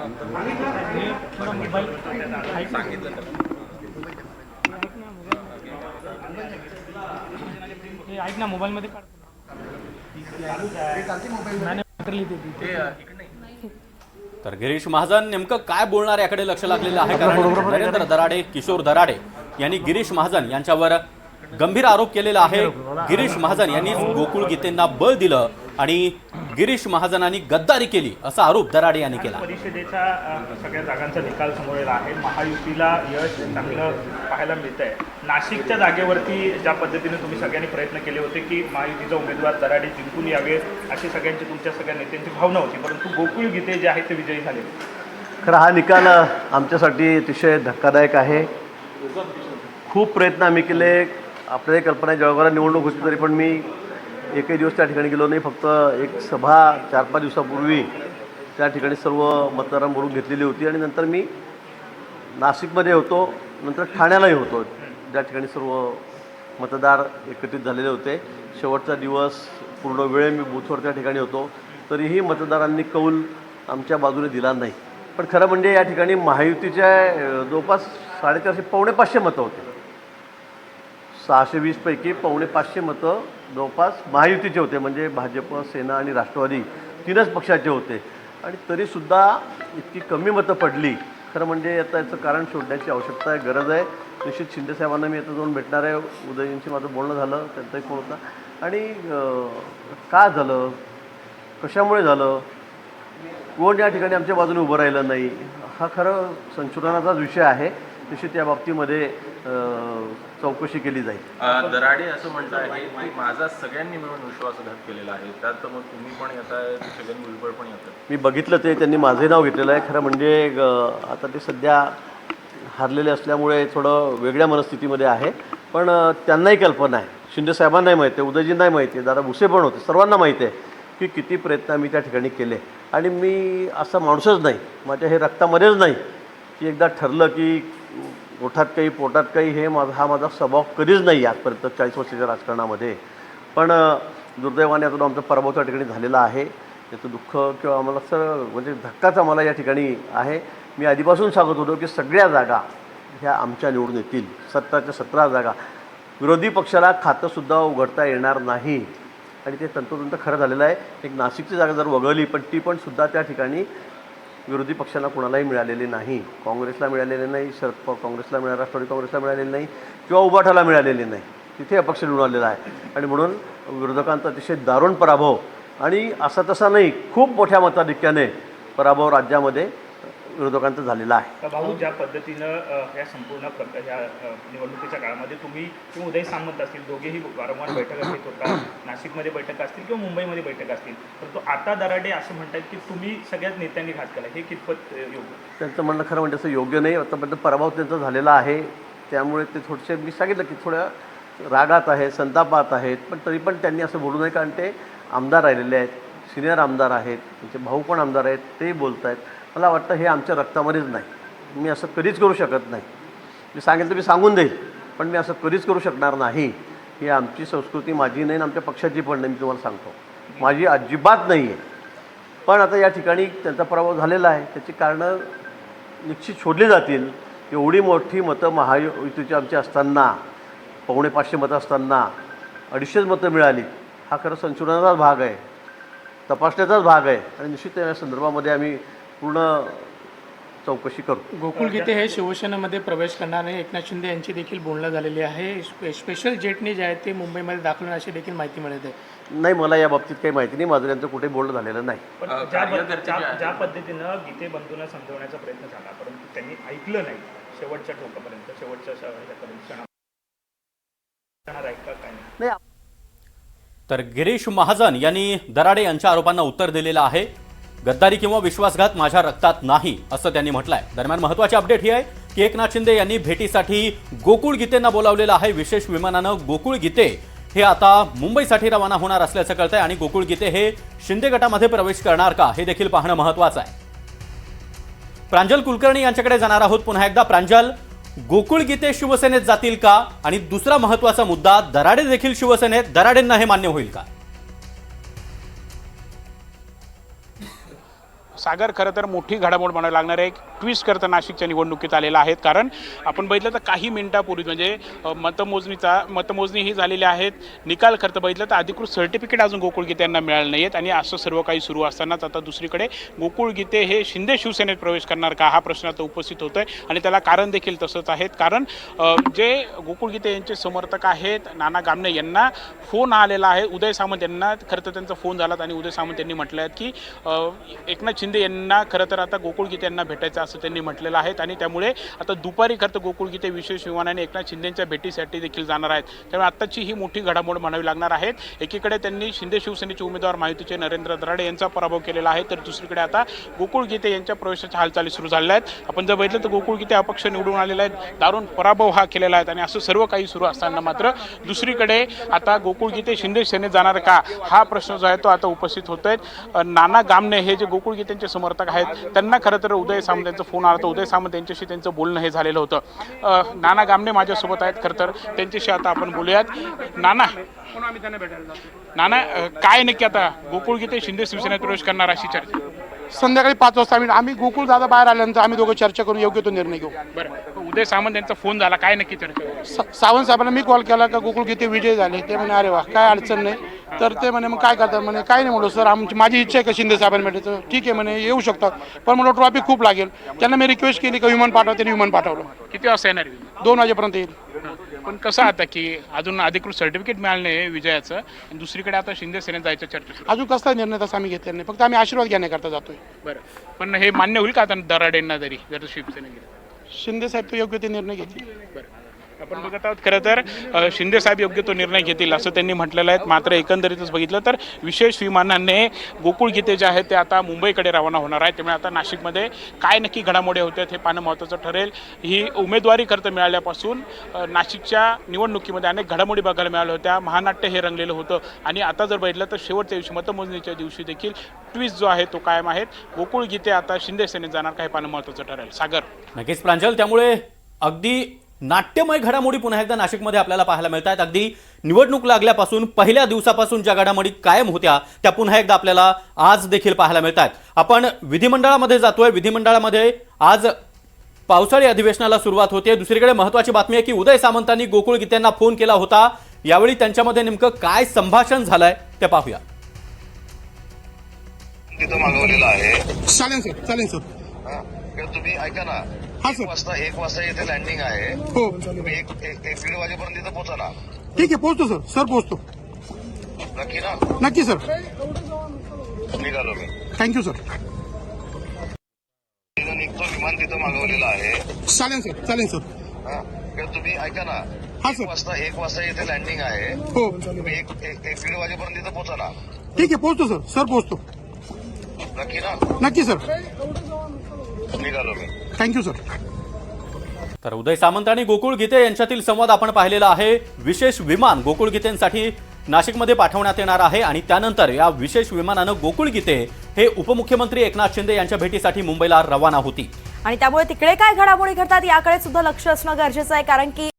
ऐक ना मोबाईल मध्ये तर गिरीश महाजन नेमकं काय बोलणार याकडे लक्ष लागलेलं आहे, कारण नरेंद्र दराडे, किशोर दराडे यांनी गिरीश महाजन यांच्यावर गंभीर आरोप केलेला आहे। गिरीश महाजन यांनी गोकुळ गीतेंना बळ दिलं आणि गिरीश महाजनांनी गद्दारी केली असा आरोप दराडे यांनी केला। परिषदेच्या सगळ्या जागांचा निकाल समोर आला आहे। महायुतीला यश चांगलं पाहायला मिळतंय। नाशिकच्या जागेवरती ज्या पद्धतीने तुम्ही सगळ्यांनी प्रयत्न केले होते की महायुतीचा उमेदवार दराडे जिंकून यावे अशी सगळ्यांची तुमच्या सगळ्या नेत्यांची भावना होती, परंतु गोकुळ गीते जे आहे ते विजयी झाले। खरं हा निकाल आमच्यासाठी अतिशय धक्कादायक आहे। खूप प्रयत्न आम्ही केले। आपल्याला कल्पना जळगावला निवडणूक होती तरी पण मी एकही दिवस त्या ठिकाणी गेलो नाही। फक्त एक सभा 4-5 दिवसापूर्वी त्या ठिकाणी सर्व मतदारांबरोबर घेतलेली होती आणि नंतर मी नाशिकमध्ये होतो, नंतर ठाण्यालाही होतो, ज्या ठिकाणी सर्व मतदार एकत्रित झालेले होते। शेवटचा दिवस पूर्ण वेळ मी बूथवर त्या ठिकाणी होतो, तरीही मतदारांनी कौल आमच्या बाजूने दिला नाही। पण खरं म्हणजे या ठिकाणी महायुतीच्या जवळपास 450 पावणे 500 मतं होते। 620 पैकी पावणे 500 मतं जवळपास महायुतीचे होते, म्हणजे भाजप, सेना आणि राष्ट्रवादी तीनच पक्षाचे होते आणि तरीसुद्धा इतकी कमी मतं पडली। खरं म्हणजे आता याचं कारण शोधण्याची आवश्यकता आहे, गरज आहे। निश्चित शिंदेसाहेबांना मी आता जाऊन भेटणार आहे। उदयजींशी माझं बोलणं झालं, त्यांचाही फोन होता आणि का झालं, कशामुळे झालं, कोण या ठिकाणी आमच्या बाजूने उभं राहिलं नाही, हा खरं संशोधनाचाच विषय आहे। निश्चित या बाबतीमध्ये चौकशी केली जाईल। दराडे असं म्हणत आहे की माझा सगळ्यांनी मिळून विश्वासघात केलेला आहे, त्यात मग तुम्ही पण येताय, सगळ्यांनी भुजबळ पण येतात। मी बघितलं ते, त्यांनी माझे नाव घेतलेलं आहे। खरं म्हणजे आता ते सध्या हारलेले असल्यामुळे थोडं वेगळ्या मनस्थितीमध्ये आहे, पण त्यांनाही कल्पना आहे, शिंदेसाहेबांनाही माहिती आहे, उदयजींनाही माहिती आहे, दादा भुसे पण होते, सर्वांना माहिती आहे की किती प्रयत्न आम्ही त्या ठिकाणी केले। आणि मी असा माणूसच नाही, माझ्या हे रक्तामध्येच नाही की एकदा ठरलं की ओठात काही पोटात काही, हे हा माझा स्वभाव कधीच नाही आजपर्यंत 40 वर्षाच्या राजकारणामध्ये। पण दुर्दैवाने आता आमचा पराभव त्या ठिकाणी झालेला आहे, त्याचं दुःख किंवा आम्हाला म्हणजे धक्काच आम्हाला या ठिकाणी आहे। मी आधीपासून सांगत होतो की सगळ्या जागा ह्या आमच्या निवडून येतील, 17च्या 17 जागा। विरोधी पक्षाला खातंसुद्धा उघडता येणार नाही आणि ते तंतोतंत खरं झालेलं आहे। एक नाशिकची जागा जर वगळली, पण ती पण सुद्धा त्या ठिकाणी विरोधी पक्षांना कोणालाही मिळालेली नाही। काँग्रेसला मिळालेले नाही, काँग्रेसला मिळाले, राष्ट्रवादी काँग्रेसला मिळालेले नाही किंवा उभाठाला मिळालेले नाही, तिथे अपक्ष निवडून आलेला आहे। आणि म्हणून विरोधकांचा अतिशय दारुण पराभव, आणि असा तसा नाही, खूप मोठ्या मताधिक्याने पराभव राज्यामध्ये विरोधकांचा झालेला आहे। भाऊ, ज्या पद्धतीनं या संपूर्ण या निवडणुकीच्या काळामध्ये तुम्ही किंवा उदय सामंत असतील, दोघेही वारंवार बैठका घेत होता, नाशिकमध्ये बैठका असतील किंवा मुंबईमध्ये बैठका असतील, परंतु आता दराडे असं म्हणतात की तुम्ही सगळ्याच नेत्यांनी घात केला, हे कितपत योग्य? त्यांचं म्हणणं खरं म्हणजे असं योग्य नाही। आतापर्यंत पराभव त्यांचा झालेला आहे, त्यामुळे ते थोडेसे, मी सांगितलं की थोड्या रागात आहेत, संतापात आहेत, पण तरी पण त्यांनी असं बोलू नये, कारण ते आमदार राहिलेले आहेत, सिनियर आमदार आहेत, त्यांचे भाऊ पण आमदार आहेत, तेही बोलत आहेत। मला वाटतं हे आमच्या रक्तामध्येच नाही, मी असं कधीच करू शकत नाही। मी सांगितलं मी सांगून देईल, पण मी असं कधीच करू शकणार नाही। ही आमची संस्कृती माझी नाही, आमच्या पक्षाची पण नाही, मी तुम्हाला सांगतो, माझी अजिबात नाही आहे। पण आता या ठिकाणी त्यांचा पराभव झालेला आहे, त्याची कारणं निश्चित शोधली जातील। एवढी मोठी मतं महायुतीची आमची असताना, पावणे 500 मतं असताना 250 मतं मिळाली, हा खरं संशोधनाचाच भाग आहे, तपासण्याचाच भाग आहे आणि निश्चित या संदर्भामध्ये आम्ही पूर्ण चौकशी करू। गोकुळ गीते हे शिवसेनेमध्ये प्रवेश करणार नाही, एकनाथ शिंदे यांची देखील बोलणं झालेली आहे। स्पेशल जेटने जे आहे ते मुंबईमध्ये दाखल अशी देखील माहिती मिळते। नाही, मला या बाबतीत काही माहिती नाही, माझं यांचं कुठे बोलणं झालेलं नाही। पण ज्या पद्धतीनं गीते बंधूंना समजवण्याचा प्रयत्न झाला, परंतु त्यांनी ऐकलं नाही शेवटच्या टोकापर्यंत, शेवटच्या नाही। तर गिरीश महाजन यांनी दराडे यांच्या आरोपांना उत्तर दिलेलं आहे। गद्दारी किंवा विश्वासघात माझ्या रक्तात नाही असं त्यांनी म्हटलंय। दरम्यान महत्त्वाची अपडेट ही आहे की एकनाथ शिंदे यांनी भेटीसाठी गोकुळ गीतेंना बोलावलेलं आहे। विशेष विमानानं गोकुळ गीते हे आता मुंबईसाठी रवाना होणार असल्याचं कळतंय आणि गोकुळ गीते हे शिंदे गटामध्ये प्रवेश करणार का हे देखील पाहणं महत्त्वाचं आहे। प्रांजल कुलकर्णी यांच्याकडे जाणार आहोत पुन्हा एकदा। प्रांजल, गोकुळ गीते शिवसेनेत जातील का? आणि दुसरा महत्त्वाचा मुद्दा, दराडे देखील शिवसेनेत, दराडेंना हे मान्य होईल का? सागर खरं तर मोठी घडामोड म्हणावी लागणार आहे. एक ट्विस्ट करता नाशिकच्या निवडणुकीत आलेला आहेत. कारण आपण बघितलं तर काही मिनिटापूर्वी म्हणजे मतमोजणी ही झालेली आहेत. निकाल खरं तर बघितलं तर अधिकृत सर्टिफिकेट अजून गोकुळ गीते यांना मिळालं नाही आहेत. आणि असं सर्व काही सुरू असतानाच आता दुसरीकडे गोकुळ गीते हे शिंदे शिवसेनेत प्रवेश करणार का हा प्रश्न आता उपस्थित होतोय. आणि त्याला कारण देखील तसंच आहेत. कारण जे गोकुळ गीते यांचे समर्थक आहेत नाना गामणे यांना फोन आलेला आहे. उदय सामंत यांना खरं तर त्यांचा फोन झाला आणि उदय सामंत यांनी म्हटलं आहे की एकनाथ शिंदे यांना खरं तर आता गोकुळ गीते यांना भेटायचं असं त्यांनी म्हटलेलं आहे. आणि त्यामुळे आता दुपारी खरं तर गोकुळ गीते विशेष विमानाने एकनाथ शिंदेंच्या भेटीसाठी देखील जाणार आहेत. त्यामुळे आत्ताची ही मोठी घडामोड म्हणावी लागणार आहेत. एकीकडे त्यांनी शिंदे शिवसेनेचे उमेदवार महायुतीचे नरेंद्र दराडे यांचा पराभव केलेला आहे. तर दुसरीकडे आता गोकुळ गीते यांच्या प्रवेशाच्या हालचाली सुरू झालेल्या आहेत. आपण जर बघितलं तर गोकुळ गीते अपक्ष निवडून आलेले आहेत. दारुण पराभव हा केलेला आहे. आणि असं सर्व काही सुरू असताना मात्र दुसरीकडे आता गोकुळ गीते शिंदे सेनेत जाणार का हा प्रश्न जो आहे तो आता उपस्थित होत आहे. नाना गामणे हे जे गोकुळ गीतेंचे समर्थक आहेत त्यांना खरं तर उदय सामंत यांचा फोन आला. तर उदय सामंत यांच्याशी त्यांचं बोलणं हे झालेलं होतं. नाना गामणे माझ्यासोबत आहेत. खरं तर त्यांच्याशी आता आपण बोलूयात. नाना काय नक्की आता गोकुळ गीते शिंदे शिवसेनेत प्रवेश करणार अशी चर्चा संध्याकाळी 5 वाजता आम्ही गोकुळ दादा बाहेर आल्यानंतर आम्ही दोघं चर्चा करून योग्य तो निर्णय घेऊ. बरं उदय सामंत यांचा फोन झाला काय नक्की चर्चा सावंत साहेबांना मी कॉल केला का गोकुळ गीते विजय झाले. ते म्हणे अरे वा काय अडचण नाही. तर ते म्हणे मग काय करतात म्हणे काय नाही म्हणलो सर माझी इच्छा आहे का शिंदे साहेबांना भेटायचं. ठीक आहे म्हणे येऊ शकतात पण मला ट्रॉफिक खूप लागेल. त्यांना मी रिक्वेस्ट केली का विमान पाठवा. त्यांनी विमान पाठवलं. किती वाजता येणार 2 वाजेपर्यंत येईल. पण कसं आता की अजून अधिकृत सर्टिफिकेट मिळालं नाही विजयाचं आणि दुसरीकडे आता शिंदे सेनेत जायचं चर्चा. अजून कसला निर्णय तसा आम्ही घेतलेला नाही. फक्त आम्ही आशीर्वाद घेण्याकरता जातोय. बरं पण हे मान्य होईल का आता दराडेंना तरी जर शिवसेने गेलं. शिंदे साहेब तो योग्य ते निर्णय घेतील. बरं आपण बघत आहोत खरं तर शिंदे साहेब योग्य तो निर्णय घेतील असं त्यांनी म्हटलेलं आहे. मात्र एकंदरीतच बघितलं तर विशेष विमानाने गोकुळ गीते जे आहेत ते आता मुंबईकडे रवाना होणार आहे. त्यामुळे आता नाशिकमध्ये काय नक्की घडामोडी होतात हे पाहणं महत्त्वाचं ठरेल. ही उमेदवारी खरं तर मिळाल्यापासून नाशिकच्या निवडणुकीमध्ये अनेक घडामोडी बघायला मिळाल्या होत्या. महानाट्य हे रंगलेलं होतं. आणि आता जर बघितलं तर शेवटच्या दिवशी मतमोजणीच्या दिवशी देखील ट्विस्ट जो आहे तो कायम आहे. गोकुळ गीते आता शिंदे सेनेत जाणार काही पाहणं महत्त्वाचं ठरेल. सागर नक्कीच प्रांजल त्यामुळे अगदी नाट्यमय घडामोडी पुन्हा एकदा नाशिकमध्ये आपल्याला पाहायला मिळत आहेत. अगदी निवडणूक लागल्यापासून पहिल्या दिवसापासून ज्या घडामोडी कायम होत्या त्या पुन्हा एकदा आपल्याला आज देखील पाहायला मिळत आहेत. आपण विधिमंडळामध्ये जातोय. विधिमंडळामध्ये आज पावसाळी अधिवेशनाला सुरुवात होते. दुसरीकडे महत्त्वाची बातमी आहे की उदय सामंतांनी गोकुळ गीतेंना फोन केला होता. यावेळी त्यांच्यामध्ये नेमकं काय संभाषण झालंय ते पाहूया. तिथं मागवलेलं आहे. चालेल सर. तुम्ही ऐका ना. हा सर. 1 वाजता इथे लँडिंग आहे. हो तुम्ही 1-1:30 वाजेपर्यंत इथं पोहोचा ना. ठीक आहे पोहोचतो सर पोहोचतो. नक्की ना. नक्की सर. निघालो मी. Thank you sir. तिथं निघतो. विमान तिथं मागवलेलं आहे. चालेल सर. तुम्ही ऐका ना. हा सर. 1 वाजता इथे लँडिंग आहे. हो तुम्ही 1-1:30 वाजेपर्यंत इथं पोहोचा ना. ठीक आहे पोहोचतो सर पोहोचतो. नक्की ना. नक्की सर. निघालो मी. Thank you sir. तर उदय सामंत आणि गोकुळ गीते यांच्यातील संवाद आपण पाहिलेला आहे. विशेष विमान गोकुळ गीतेंसाठी नाशिकमध्ये पाठवण्यात येणार आहे आणि त्यानंतर या विशेष विमानानं गोकुळ गीते हे उपमुख्यमंत्री एकनाथ शिंदे यांच्या भेटीसाठी मुंबईला रवाना होती. आणि त्यामुळे तिकडे काय घडामोडी घडतात याकडे सुद्धा लक्ष असणं गरजेचं आहे. कारण की